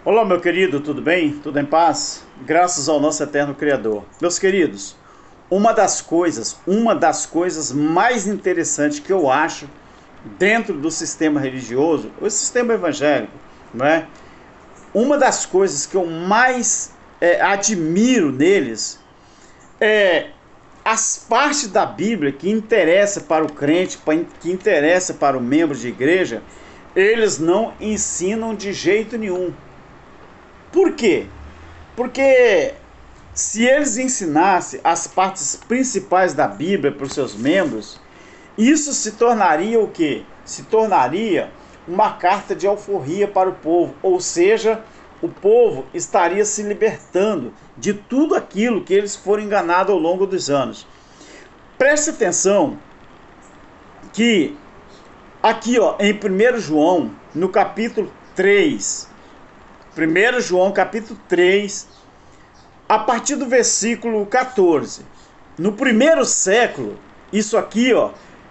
Olá, meu querido, tudo bem? Tudo em paz? Graças ao nosso eterno Criador. Meus queridos, uma das coisas mais interessantes que eu acho dentro do sistema religioso, o sistema evangélico, não é? Uma das coisas que eu mais admiro neles é as partes da Bíblia que interessa para o crente, que interessa para o membro de igreja, eles não ensinam de jeito nenhum. Por quê? Porque se eles ensinassem as partes principais da Bíblia para os seus membros, isso se tornaria o quê? Se tornaria uma carta de alforria para o povo, ou seja, o povo estaria se libertando de tudo aquilo que eles foram enganados ao longo dos anos. Preste atenção que aqui em 1 João, no capítulo 3, 1 João capítulo 3, a partir do versículo 14. No primeiro século, isso aqui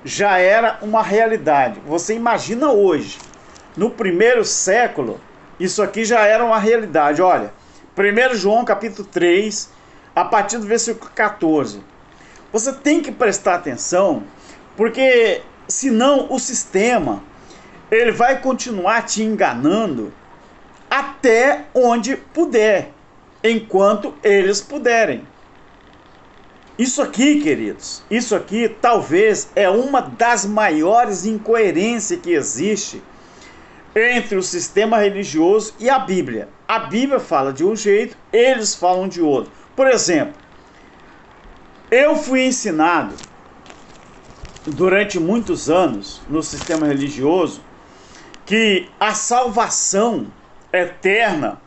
já era uma realidade. Você imagina hoje, no primeiro século, isso aqui já era uma realidade. Olha, 1 João capítulo 3, a partir do versículo 14. Você tem que prestar atenção, porque senão o sistema ele vai continuar te enganando até onde puder, enquanto eles puderem. Isso aqui, queridos, isso aqui talvez é uma das maiores incoerências que existe entre o sistema religioso e a Bíblia. A Bíblia fala de um jeito, eles falam de outro. Por exemplo, eu fui ensinado durante muitos anos no sistema religioso que a salvação eterna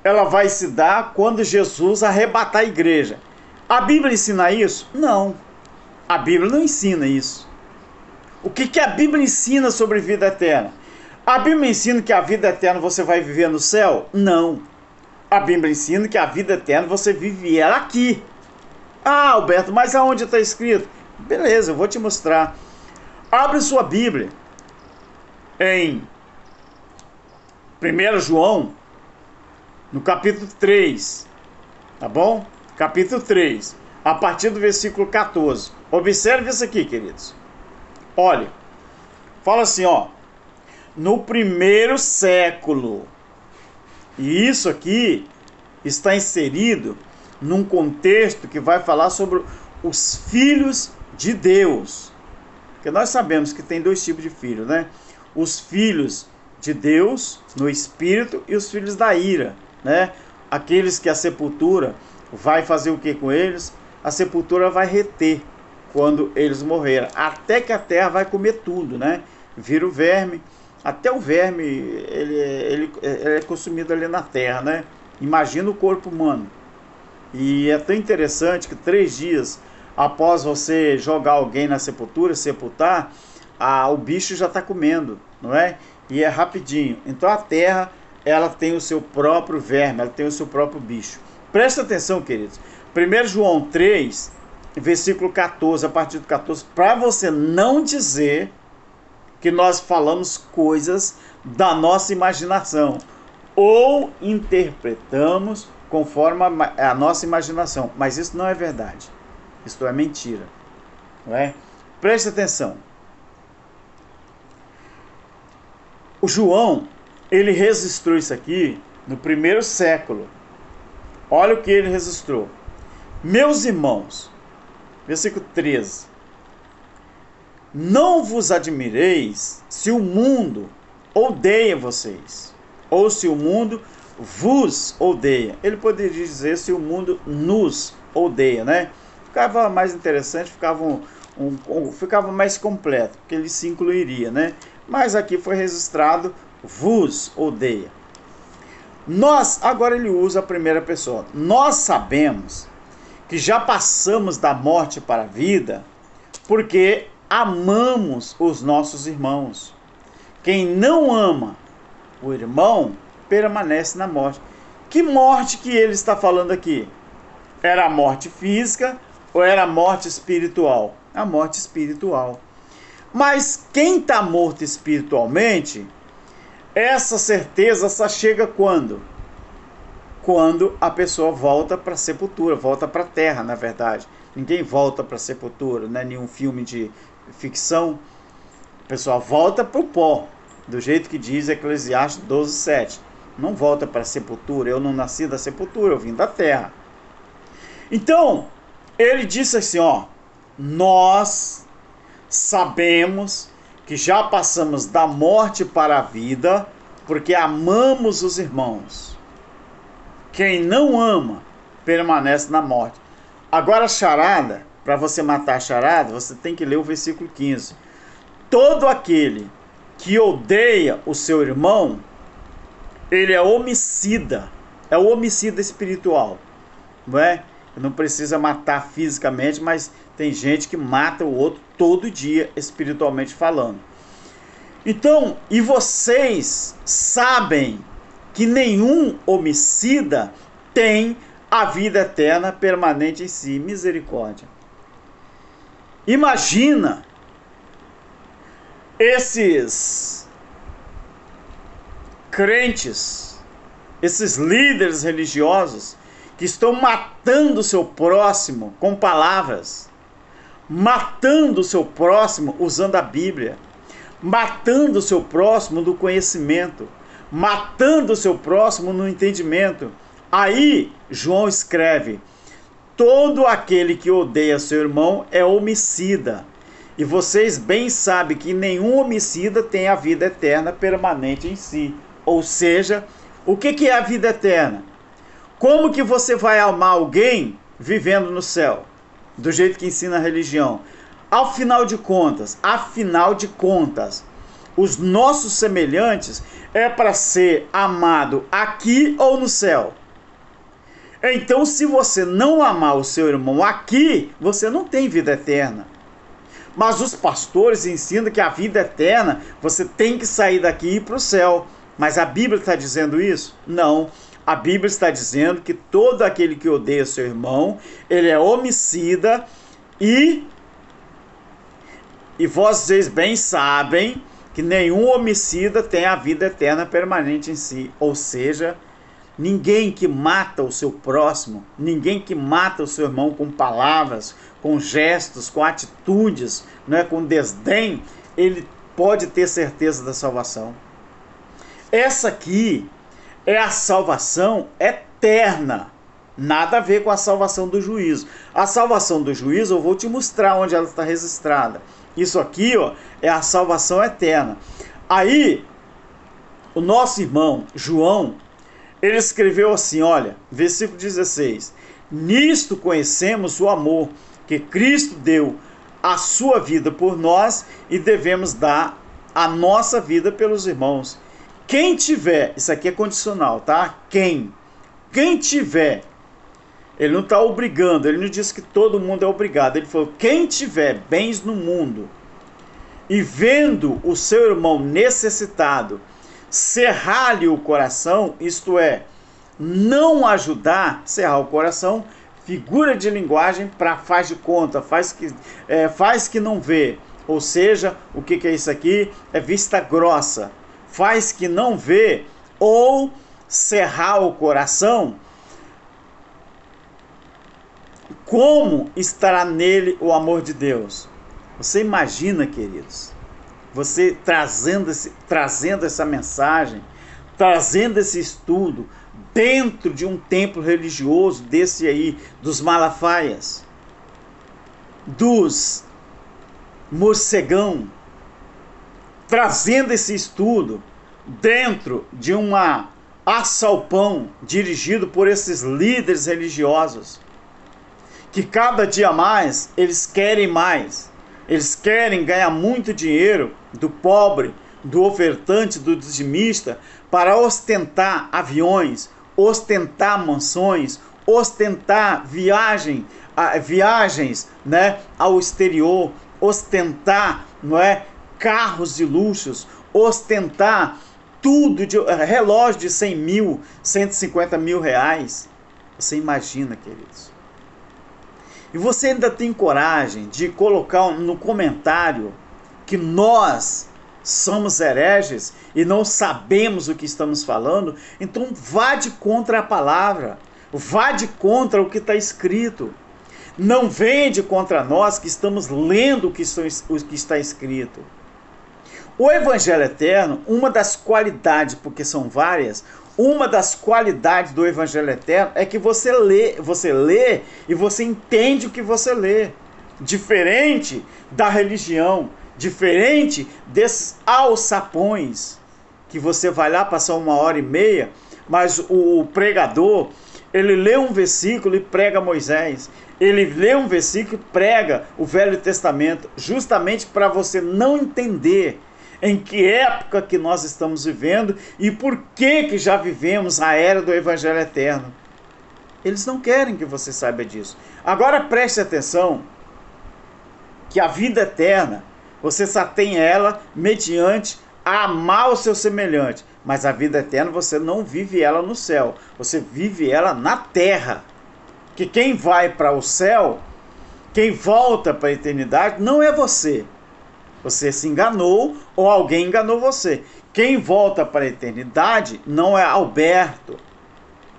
ela vai se dar quando Jesus arrebatar a igreja. A Bíblia ensina isso? Não. A Bíblia não ensina isso. O que a Bíblia ensina sobre vida eterna? A Bíblia ensina que a vida eterna você vai viver no céu? Não. A Bíblia ensina que a vida eterna você vive ela aqui. Ah, Alberto, mas aonde está escrito? Beleza, eu vou te mostrar. Abre sua Bíblia em 1 João, no capítulo 3, tá bom? Capítulo 3, a partir do versículo 14. Observe isso aqui, queridos. Olha, fala assim, no primeiro século. E isso aqui está inserido num contexto que vai falar sobre os filhos de Deus. Porque nós sabemos que tem dois tipos de filhos, né? Os filhos de Deus no espírito e os filhos da ira, né? Aqueles que a sepultura vai fazer o que com eles? A sepultura vai reter quando eles morreram, até que a terra vai comer tudo, né? Vira o verme, até o verme ele é consumido ali na terra, né? Imagina o corpo humano. E é tão interessante que 3 dias após você jogar alguém na sepultura, sepultar, o bicho já está comendo, não é? E é rapidinho. Então a terra, ela tem o seu próprio verme, ela tem o seu próprio bicho. Presta atenção, queridos. 1 João 3, versículo 14, a partir do 14, para você não dizer que nós falamos coisas da nossa imaginação ou interpretamos conforme a nossa imaginação. Mas isso não é verdade. Isso é mentira. Não é? Presta atenção. O João, ele registrou isso aqui no primeiro século. Olha o que ele registrou. Meus irmãos, versículo 13. Não vos admireis se o mundo odeia vocês, ou se o mundo vos odeia. Ele poderia dizer se o mundo nos odeia, né? Ficava mais interessante, ficava mais completo, porque ele se incluiria, né? Mas aqui foi registrado vos odeia. Agora ele usa a primeira pessoa. Nós sabemos que já passamos da morte para a vida, porque amamos os nossos irmãos. Quem não ama o irmão permanece na morte. Que morte que ele está falando aqui? Era a morte física ou era a morte espiritual? A morte espiritual. Mas quem está morto espiritualmente Essa certeza só chega quando? Quando a pessoa volta para a sepultura, volta para a terra, na verdade. Ninguém volta para a sepultura, não é nenhum filme de ficção. A pessoa volta para o pó, do jeito que diz Eclesiastes 12:7. Não volta para a sepultura, eu não nasci da sepultura, eu vim da terra. Então, ele disse assim, ó, nós sabemos que já passamos da morte para a vida, porque amamos os irmãos. Quem não ama, permanece na morte. Agora a charada, para você matar a charada, você tem que ler o versículo 15. Todo aquele que odeia o seu irmão, ele é homicida. É o homicida espiritual. Não é? Não precisa matar fisicamente, mas tem gente que mata o outro todo dia, espiritualmente falando. Então, e vocês sabem que nenhum homicida tem a vida eterna permanente em si. Misericórdia. Imagina esses crentes, esses líderes religiosos que estão matando o seu próximo com palavras, matando o seu próximo usando a Bíblia, matando o seu próximo no conhecimento, matando o seu próximo no entendimento. Aí João escreve: todo aquele que odeia seu irmão é homicida. E vocês bem sabem que nenhum homicida tem a vida eterna permanente em si. Ou seja, o que é a vida eterna? Como que você vai amar alguém vivendo no céu? Do jeito que ensina a religião. Afinal de contas, os nossos semelhantes é para ser amado aqui ou no céu. Então, se você não amar o seu irmão aqui, você não tem vida eterna. Mas os pastores ensinam que a vida eterna, você tem que sair daqui e ir para o céu. Mas a Bíblia está dizendo isso? Não. A Bíblia está dizendo que todo aquele que odeia seu irmão, ele é homicida e vocês bem sabem que nenhum homicida tem a vida eterna permanente em si. Ou seja, ninguém que mata o seu próximo, ninguém que mata o seu irmão com palavras, com gestos, com atitudes, não é, com desdém, ele pode ter certeza da salvação. Essa aqui é a salvação eterna. Nada a ver com a salvação do juízo. A salvação do juízo eu vou te mostrar onde ela está registrada. Isso aqui, ó, é a salvação eterna. Aí, o nosso irmão João, ele escreveu assim, olha, versículo 16. Nisto conhecemos o amor que Cristo deu a sua vida por nós e devemos dar a nossa vida pelos irmãos. Quem tiver, isso aqui é condicional, tá? Quem tiver, ele não está obrigando, ele não disse que todo mundo é obrigado, ele falou, quem tiver bens no mundo e vendo o seu irmão necessitado, cerrar-lhe o coração, isto é, não ajudar, cerrar o coração, figura de linguagem para faz de conta, faz que não vê, ou seja, o que é isso aqui? É vista grossa. Faz que não vê, ou cerrar o coração, como estará nele o amor de Deus? Você imagina, queridos, você trazendo essa mensagem, trazendo esse estudo dentro de um templo religioso desse aí, dos Malafaias, dos morcegão, trazendo esse estudo dentro de uma assalpão dirigido por esses líderes religiosos, que cada dia mais eles querem mais, eles querem ganhar muito dinheiro do pobre, do ofertante, do dizimista, para ostentar aviões, ostentar mansões, ostentar viagens, né, ao exterior, ostentar, não é, carros de luxos, ostentar tudo, de relógio de 100 mil, 150 mil reais. Você imagina, queridos. E você ainda tem coragem de colocar no comentário que nós somos hereges e não sabemos o que estamos falando, então vá de contra a palavra, vá de contra o que está escrito. Não venha de contra nós que estamos lendo o que está escrito. O Evangelho Eterno, uma das qualidades, porque são várias, uma das qualidades do Evangelho Eterno é que você lê e você entende o que você lê. Diferente da religião, diferente desses alçapões, que você vai lá passar 1h30, mas o pregador, ele lê um versículo e prega Moisés. Ele lê um versículo e prega o Velho Testamento, justamente para você não entender em que época que nós estamos vivendo e por que já vivemos a era do Evangelho Eterno. Eles não querem que você saiba disso. Agora preste atenção que a vida eterna, você só tem ela mediante amar o seu semelhante. Mas a vida eterna você não vive ela no céu, você vive ela na terra. Que quem vai para o céu, quem volta para a eternidade, não é você. Você se enganou ou alguém enganou você. Quem volta para a eternidade não é Alberto,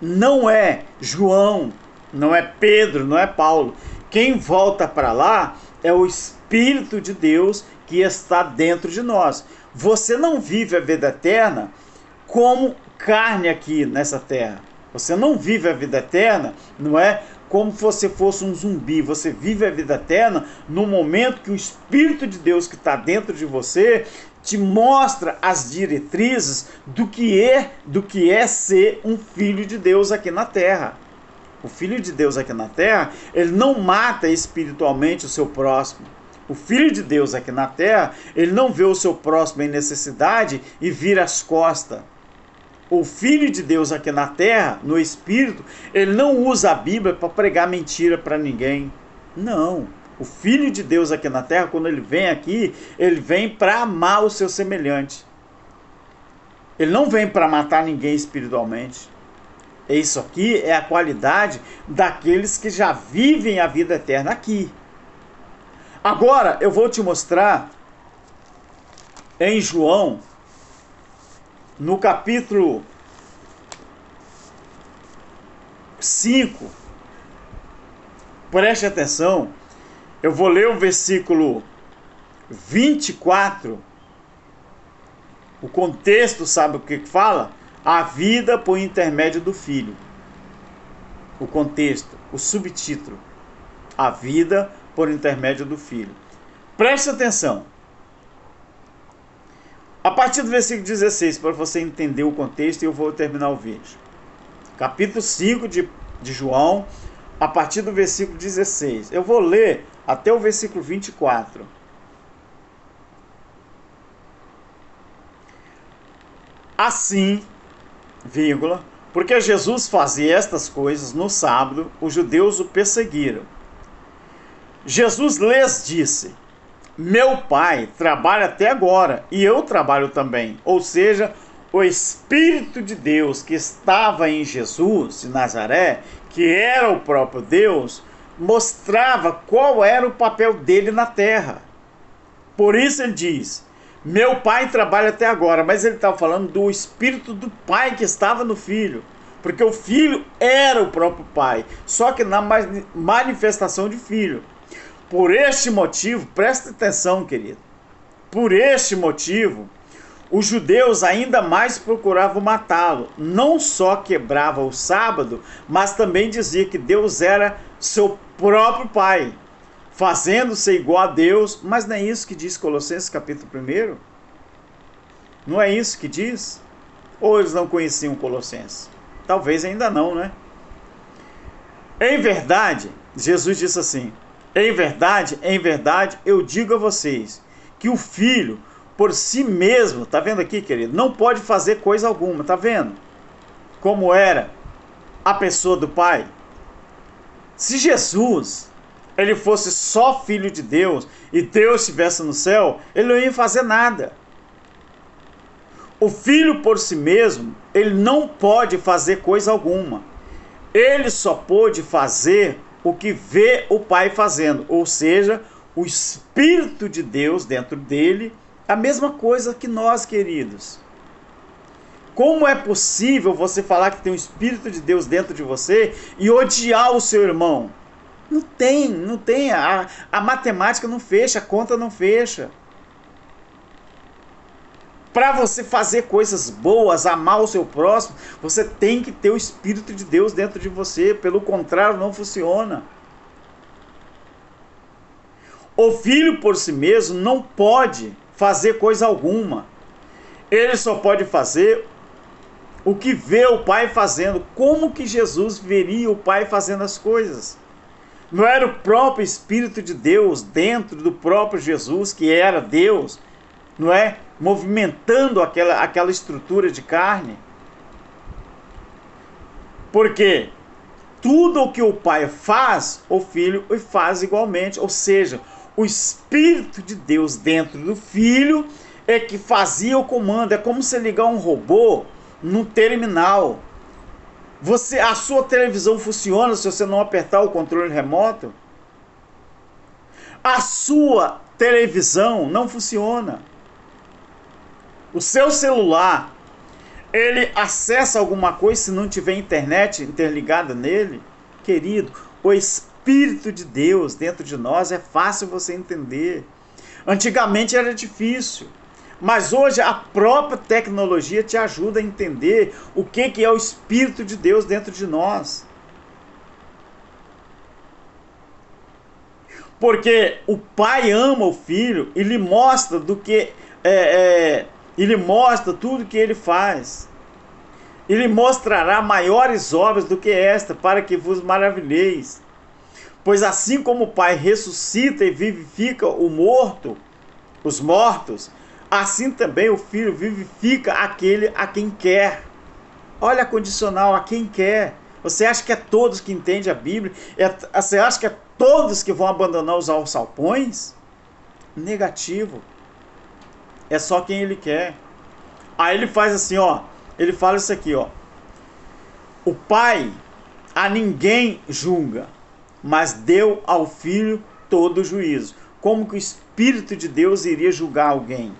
não é João, não é Pedro, não é Paulo. Quem volta para lá é o Espírito de Deus que está dentro de nós. Você não vive a vida eterna como carne aqui nessa terra. Você não vive a vida eterna, não é como se você fosse um zumbi. Você vive a vida eterna no momento que o Espírito de Deus que está dentro de você te mostra as diretrizes do que é ser um filho de Deus aqui na terra. O filho de Deus aqui na terra, ele não mata espiritualmente o seu próximo. O filho de Deus aqui na terra, ele não vê o seu próximo em necessidade e vira as costas. O Filho de Deus aqui na terra, no Espírito, ele não usa a Bíblia para pregar mentira para ninguém. Não. O Filho de Deus aqui na terra, quando ele vem aqui, ele vem para amar o seu semelhante. Ele não vem para matar ninguém espiritualmente. Isso aqui é a qualidade daqueles que já vivem a vida eterna aqui. Agora, eu vou te mostrar em João, no capítulo 5, preste atenção, eu vou ler o versículo 24, o contexto, sabe o que fala? A vida por intermédio do Filho. O contexto, o subtítulo, a vida por intermédio do Filho. Preste atenção. A partir do versículo 16, para você entender o contexto, eu vou terminar o vídeo. Capítulo 5 de João, a partir do versículo 16. Eu vou ler até o versículo 24. Assim, vírgula, porque Jesus fazia estas coisas no sábado, os judeus o perseguiram. Jesus lhes disse: meu Pai trabalha até agora e eu trabalho também. Ou seja, o Espírito de Deus que estava em Jesus de Nazaré, que era o próprio Deus, mostrava qual era o papel dele na terra. Por isso ele diz: meu Pai trabalha até agora. Mas ele estava falando do Espírito do Pai que estava no Filho. Porque o Filho era o próprio Pai, só que na manifestação de Filho. Por este motivo, presta atenção, querido, por este motivo, os judeus ainda mais procuravam matá-lo. Não só quebrava o sábado, mas também dizia que Deus era seu próprio Pai, fazendo-se igual a Deus. Mas não é isso que diz Colossenses capítulo 1? Não é isso que diz? Ou eles não conheciam Colossenses? Talvez ainda não, né? Em verdade, Jesus disse assim: em verdade, eu digo a vocês que o Filho, por si mesmo, tá vendo aqui, querido, não pode fazer coisa alguma, tá vendo? Como era a pessoa do Pai. Se Jesus, ele fosse só Filho de Deus e Deus estivesse no céu, ele não ia fazer nada. O Filho por si mesmo, ele não pode fazer coisa alguma. Ele só pode fazer o que vê o Pai fazendo, ou seja, o Espírito de Deus dentro dele A mesma coisa que nós, queridos. Como é possível você falar que tem o Espírito de Deus dentro de você e odiar o seu irmão? Não tem, não tem. A matemática não fecha, a conta não fecha. Para você fazer coisas boas, amar o seu próximo, você tem que ter o Espírito de Deus dentro de você. Pelo contrário, não funciona. O filho por si mesmo não pode fazer coisa alguma. Ele só pode fazer o que vê o Pai fazendo. Como que Jesus veria o Pai fazendo as coisas? Não era o próprio Espírito de Deus dentro do próprio Jesus, que era Deus, não é? Movimentando aquela estrutura de carne? Porque tudo o que o Pai faz, o Filho faz igualmente. Ou seja, o Espírito de Deus dentro do Filho é que fazia o comando. É como você ligar um robô no terminal. A sua televisão funciona se você não apertar o controle remoto? A sua televisão não funciona. O seu celular, ele acessa alguma coisa se não tiver internet interligada nele? Querido, o Espírito de Deus dentro de nós é fácil você entender. Antigamente era difícil. Mas hoje a própria tecnologia te ajuda a entender o que é o Espírito de Deus dentro de nós. Porque o Pai ama o Filho e lhe mostra ele mostra tudo que ele faz. Ele mostrará maiores obras do que esta, para que vos maravilheis. Pois assim como o Pai ressuscita e vivifica os mortos, assim também o Filho vivifica aquele a quem quer. Olha a condicional, a quem quer. Você acha que é todos que entendem a Bíblia? Você acha que é todos que vão abandonar os alçapões? Negativo. É só quem ele quer. Aí ele faz assim, ó. Ele fala isso aqui, ó. O Pai a ninguém julga, mas deu ao Filho todo o juízo. Como que o Espírito de Deus iria julgar alguém?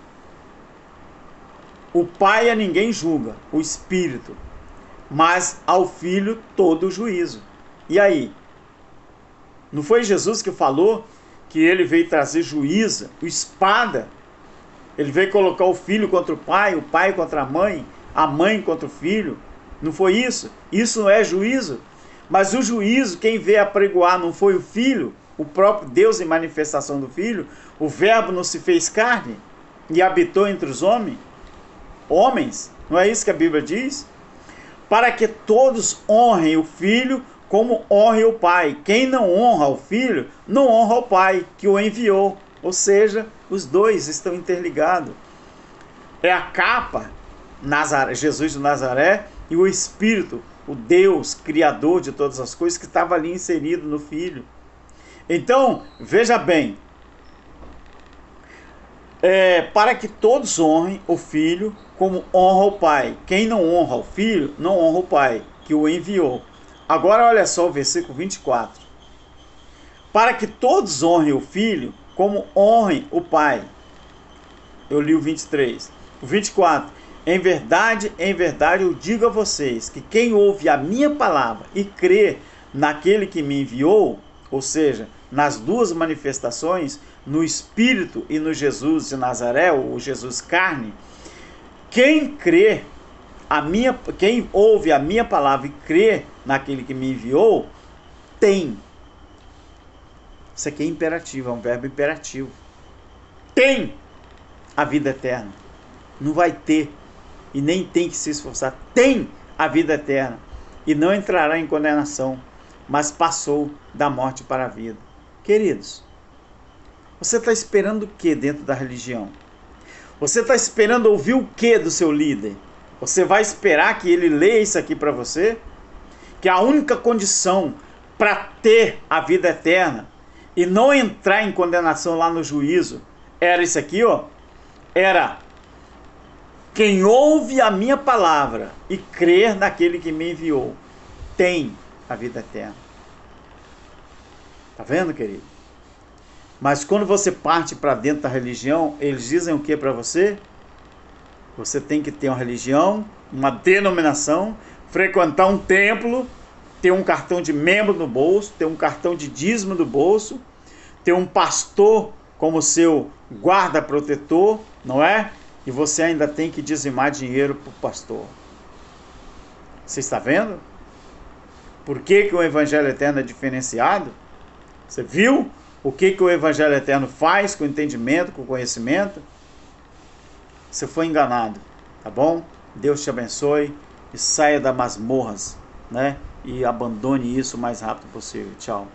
O Pai a ninguém julga, o Espírito, mas ao Filho todo o juízo. E aí? Não foi Jesus que falou que ele veio trazer juízo, o espada? Ele veio colocar o filho contra o pai contra a mãe contra o filho. Não foi isso? Isso não é juízo? Mas o juízo, quem veio apregoar não foi o Filho, o próprio Deus em manifestação do Filho? O Verbo não se fez carne e habitou entre os homens? Não é isso que a Bíblia diz? Para que todos honrem o Filho como honrem o Pai. Quem não honra o Filho, não honra o Pai que o enviou. Ou seja, os dois estão interligados. É a capa, Jesus de Nazaré, e o Espírito, o Deus, Criador de todas as coisas, que estava ali inserido no Filho. Então, veja bem, para que todos honrem o Filho como honra o Pai. Quem não honra o Filho, não honra o Pai que o enviou. Agora olha só o versículo 24. Para que todos honrem o Filho como honrem o Pai. Eu li o 23. O 24. Em verdade, eu digo a vocês que quem ouve a minha palavra e crê naquele que me enviou, ou seja, nas duas manifestações, no Espírito e no Jesus de Nazaré, o Jesus carne, quem ouve a minha palavra e crê naquele que me enviou, tem. Isso aqui é imperativo, é um verbo imperativo. Tem a vida eterna. Não vai ter e nem tem que se esforçar. Tem a vida eterna e não entrará em condenação, mas passou da morte para a vida. Queridos, você está esperando o que dentro da religião? Você está esperando ouvir o que do seu líder? Você vai esperar que ele leia isso aqui para você? Que a única condição para ter a vida eterna e não entrar em condenação lá no juízo era isso aqui, ó. Era quem ouve a minha palavra e crer naquele que me enviou, tem a vida eterna. Tá vendo, querido? Mas quando você parte para dentro da religião, eles dizem o que para você? Você tem que ter uma religião, uma denominação, frequentar um templo, ter um cartão de membro no bolso, ter um cartão de dízimo no bolso, ter um pastor como seu guarda-protetor, não é? E você ainda tem que dizimar dinheiro para o pastor. Você está vendo? Por que o Evangelho Eterno é diferenciado? Você viu o que o Evangelho Eterno faz com o entendimento, com o conhecimento? Você foi enganado, tá bom? Deus te abençoe e saia das masmorras, né? E abandone isso o mais rápido possível. Tchau.